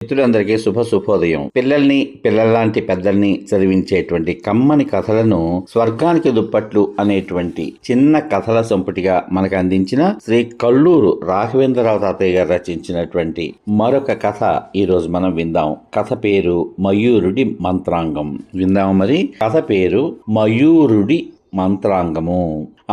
మిత్రులందరికీ శుభోదయం. పిల్లల్లాంటి పెద్దల్ని చదివించేటువంటి కమ్మని కథలను స్వర్గానికి దుప్పట్లు అనేటువంటి చిన్న కథల సంపుటిగా మనకు అందించిన శ్రీ కల్లూరు రాఘవేంద్రరావు తాతయ్య గారు రచించినటువంటి మరొక కథ ఈ రోజు మనం విందాం. కథ పేరు మయూరుడి మంత్రాంగం. విందాం మరి. కథ పేరు మయూరుడి మంత్రాంగము.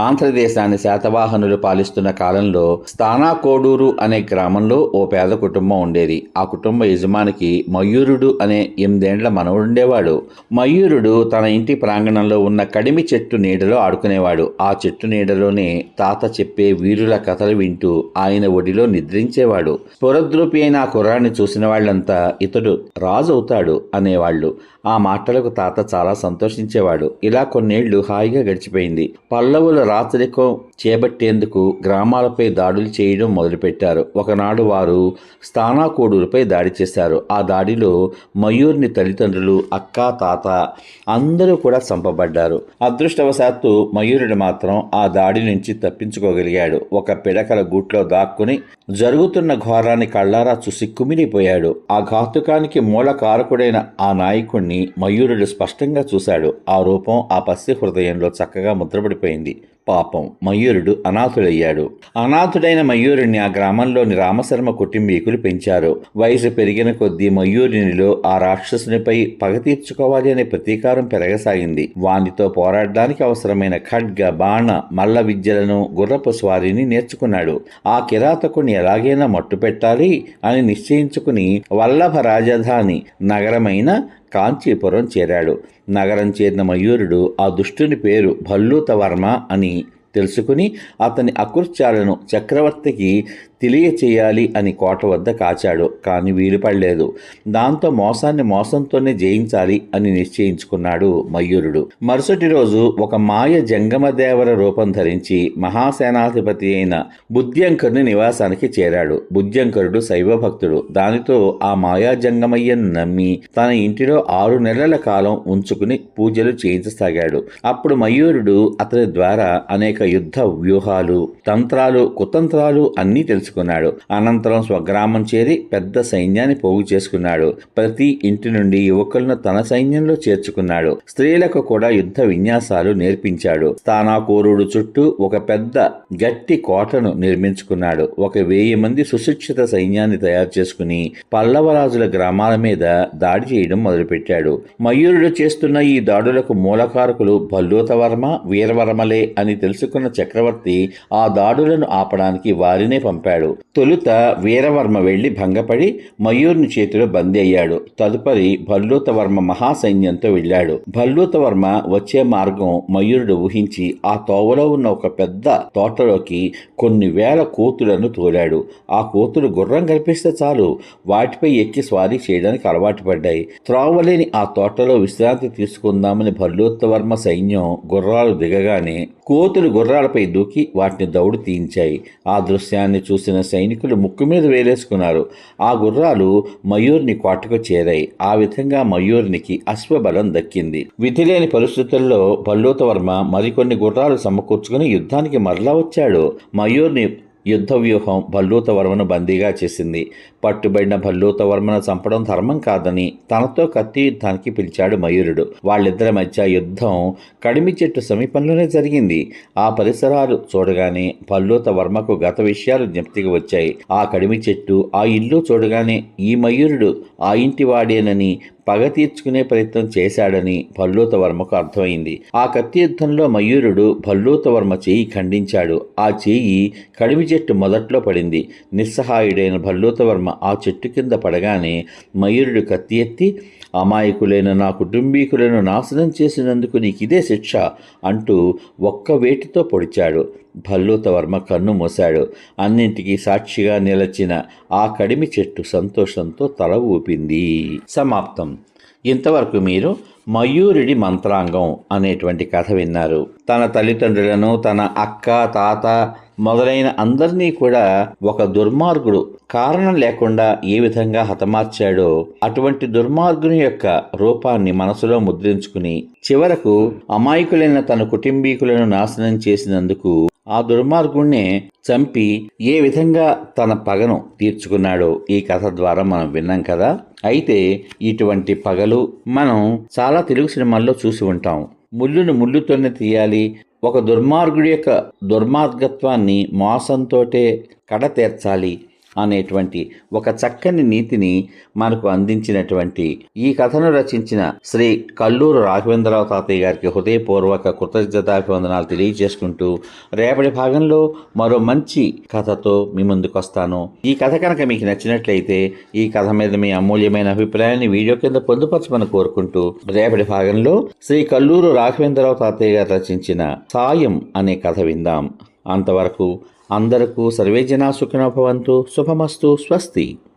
ఆంధ్రదేశాన్ని శాతవాహనులు పాలిస్తున్న కాలంలో స్థానాకోడూరు అనే గ్రామంలో ఓ పేద కుటుంబం ఉండేది. ఆ కుటుంబ యజమానికి మయూరుడు అనే 8 ఏళ్ల మనవడుండేవాడు. మయూరుడు తన ఇంటి ప్రాంగణంలో ఉన్న కడిమి చెట్టు నీడలో ఆడుకునేవాడు. ఆ చెట్టు నీడలోనే తాత చెప్పే వీరుల కథలు వింటూ ఆయన ఒడిలో నిద్రించేవాడు. స్ఫురద్రూపి అయిన ఆ కుర్రాన్ని చూసిన వాళ్ళంతా ఇతడు రాజు అవుతాడు అనేవాళ్లు. ఆ మాటలకు తాత చాలా సంతోషించేవాడు. ఇలా కొన్నేళ్లు హాయిగా గడిచిపోయింది. పల్లవుల రాచరికం చేపట్టేందుకు గ్రామాలపై దాడులు చేయడం మొదలుపెట్టారు. ఒకనాడు వారు స్థానాకోడూరుపై దాడి చేశారు. ఆ దాడిలో మయూర్ని తల్లిదండ్రులు, అక్క, తాత అందరూ కూడా చంపబడ్డారు. అదృష్టవశాత్తు మయూరుడు మాత్రం ఆ దాడి నుంచి తప్పించుకోగలిగాడు. ఒక పిడకల గూట్లో దాక్కుని జరుగుతున్న ఘోరాన్ని కళ్ళారా చూసి కుమిలిపోయాడు. ఆ ఘాతుకానికి మూల కారకుడైన ఆ నాయకుణ్ణి మయూరుడు స్పష్టంగా చూశాడు. ఆ రూపం ఆ పసి హృదయంలో చక్కగా ముద్రపడిపోయింది. పాపం మయూరుడు అనాథుడయ్యాడు. అనాథుడైన మయూరుణ్ణి ఆ గ్రామంలోని రామశర్మ కుటుంబీకులు పెంచారు. వయసు పెరిగిన కొద్దీ మయూరునిలో ఆ రాక్షసునిపై పగ తీర్చుకోవాలి అనే ప్రతీకారం పెరగసాగింది. వానితో పోరాడడానికి అవసరమైన ఖడ్గ, బాణ, మల్ల విద్యలను, గుర్రపు స్వారీని నేర్చుకున్నాడు. ఆ కిరాతకుని ఎలాగైనా మట్టుపెట్టాలి అని నిశ్చయించుకుని వల్లభ రాజధాని నగరమైన కాంచీపురం చేరాడు. నగరం చేరిన మయూరుడు ఆ దుష్టుని పేరు భల్లూతవర్మ అని తెలుసుకుని అతని అకృత్యాలను చక్రవర్తికి తెలియచేయాలి అని కోట వద్ద కాచాడు. కానీ వీలు పడలేదు. దాంతో మోసాన్ని మోసంతోనే జయించాలి అని నిశ్చయించుకున్నాడు మయూరుడు. మరుసటి రోజు ఒక మాయ జంగమదేవర రూపం ధరించి మహాసేనాధిపతి అయిన బుద్ధ్యంకరుని నివాసానికి చేరాడు. బుద్ధ్యంకరుడు శైవ భక్తుడు. దానితో ఆ మాయా జంగమయ్యను నమ్మి తన ఇంటిలో 6 నెలల కాలం ఉంచుకుని పూజలు చేయించసాగాడు. అప్పుడు మయూరుడు అతని ద్వారా అనేక యుద్ధ వ్యూహాలు, తంత్రాలు, కుతంత్రాలు అన్నీ తెలుసుకున్నాడు. అనంతరం స్వగ్రామం చేరి పెద్ద సైన్యాన్ని పోగు చేసుకున్నాడు. ప్రతి ఇంటి నుండి యువకులను తన సైన్యంలో చేర్చుకున్నాడు. స్త్రీలకు కూడా యుద్ధ విన్యాసాలు నేర్పించాడు. స్థానాకోరుడు చుట్టూ ఒక పెద్ద గట్టి కోటను నిర్మించుకున్నాడు. 1000 మంది సుశిక్షిత సైన్యాన్ని తయారు చేసుకుని పల్లవరాజుల గ్రామాల మీద దాడి చేయడం మొదలుపెట్టాడు. మయూరుడు చేస్తున్న ఈ దాడులకు మూలకారకులు భల్లూతవర్మ, వీరవర్మలే అని తెలుసుకున్న చక్రవర్తి ఆ దాడులను ఆపడానికి వారినే పంపాడు. తొలుత వీరవర్మ వెళ్లి భంగపడి మయూర్ని చేతిలో బందీ అయ్యాడు. తదుపరి భల్లూతవర్మ మహాసైన్యంతో వెళ్ళాడు. భల్లూతవర్మ వచ్చే మార్గం మయూరుడు ఊహించి ఆ తోవలో ఉన్న ఒక పెద్ద తోటలోకి కొన్ని వేల కోతులను తోలాడు. ఆ కోతులు గుర్రం కల్పిస్తే చాలు వాటిపై ఎక్కి స్వారీ చేయడానికి అలవాటు పడ్డాయి. త్రోవలేని ఆ తోటలో విశ్రాంతి తీసుకుందామని భల్లూతవర్మ సైన్యం గుర్రాలు దిగగానే కోతులు గుర్రాలపై దూకి వాటిని దౌడు తీయించాయి. ఆ దృశ్యాన్ని చూసిన సైనికులు ముక్కు మీద వేలేసుకున్నారు. ఆ గుర్రాలు మయూర్ని కోటకు చేరాయి. ఆ విధంగా మయూర్నికి అశ్వబలం దక్కింది. విధిలేని పరిస్థితుల్లో భల్లూతవర్మ మరికొన్ని గుర్రాలు సమకూర్చుకుని యుద్ధానికి మరలా వచ్చాడు. మయూర్ని యుద్ధ వ్యూహం భల్లూతవర్మను బందీగా చేసింది. పట్టుబడిన భల్లూతవర్మను చంపడం ధర్మం కాదని తనతో కత్తి యుద్ధానికి పిలిచాడు మయూరుడు. వాళ్ళిద్దరి మధ్య యుద్ధం కడిమి చెట్టు సమీపంలోనే జరిగింది. ఆ పరిసరాలు చూడగానే భల్లూతవర్మకు గత విషయాలు జ్ఞప్తికి వచ్చాయి. ఆ కడిమి చెట్టు, ఆ ఇల్లు చూడగానే ఈ మయూరుడు ఆ ఇంటి వాడేనని పగ తీర్చుకునే ప్రయత్నం చేశాడని భల్లూతవర్మకు అర్థమైంది. ఆ కత్తి యుద్ధంలో మయూరుడు భల్లూతవర్మ చేయి ఖండించాడు. ఆ చేయి కడిమి చెట్టు మొదట్లో పడింది. నిస్సహాయుడైన భల్లూతవర్మ ఆ చెట్టు కింద పడగానే మయూరుడు కత్తి ఎత్తి, అమాయకులైన నా కుటుంబీకులను నాశనం చేసినందుకు నీకిదే శిక్ష అంటూ ఒక్క వేటితో పొడిచాడు. భల్లూతవర్మ కన్ను మూశాడు. అన్నింటికీ సాక్షిగా నిలచిన ఆ కడిమి చెట్టు సంతోషంతో తల ఊపింది. సమాప్తం. ఇంతవరకు మీరు మయూరుడి మంత్రాంగం అనేటువంటి కథ విన్నారు. తన తల్లిదండ్రులను, తన అక్క, తాత మొదలైన అందరినీ కూడా ఒక దుర్మార్గుడు కారణం లేకుండా ఏ విధంగా హతమార్చాడో అటువంటి దుర్మార్గుని యొక్క రూపాన్ని మనసులో ముద్రించుకుని చివరకు అమాయకులైన తన కుటుంబీకులను నాశనం చేసినందుకు ఆ దుర్మార్గుణ్ణే చంపి ఏ విధంగా తన పగను తీర్చుకున్నాడో ఈ కథ ద్వారా మనం విన్నాం కదా. అయితే ఇటువంటి పగలు మనం చాలా తెలుగు సినిమాల్లో చూసి ఉంటాం. ముళ్ళును ముళ్ళుతోనే తీయాలి, ఒక దుర్మార్గుడి యొక్క దుర్మార్గత్వాన్ని మోసంతోటే కడతీర్చాలి అనేటువంటి ఒక చక్కని నీతిని మనకు అందించినటువంటి ఈ కథను రచించిన శ్రీ కల్లూరు రాఘవేంద్రరావు తాతయ్య గారికి హృదయపూర్వక కృతజ్ఞతాభివందనాలు తెలియజేసుకుంటూ రేపటి భాగంలో మరో మంచి కథతో మీ ముందుకు వస్తాను. ఈ కథ కనుక మీకు నచ్చినట్లయితే ఈ కథ మీద మీ అమూల్యమైన అభిప్రాయాన్ని వీడియో కింద పొందుపరచమని కోరుకుంటూ రేపటి భాగంలో శ్రీ కల్లూరు రాఘవేంద్రరావు తాతయ్య గారు రచించిన సాయం అనే కథ విందాం. అంతవరకు అందరకు సర్వే జనా సుఖినో భవంతు. శుభమస్తు. స్వస్తి.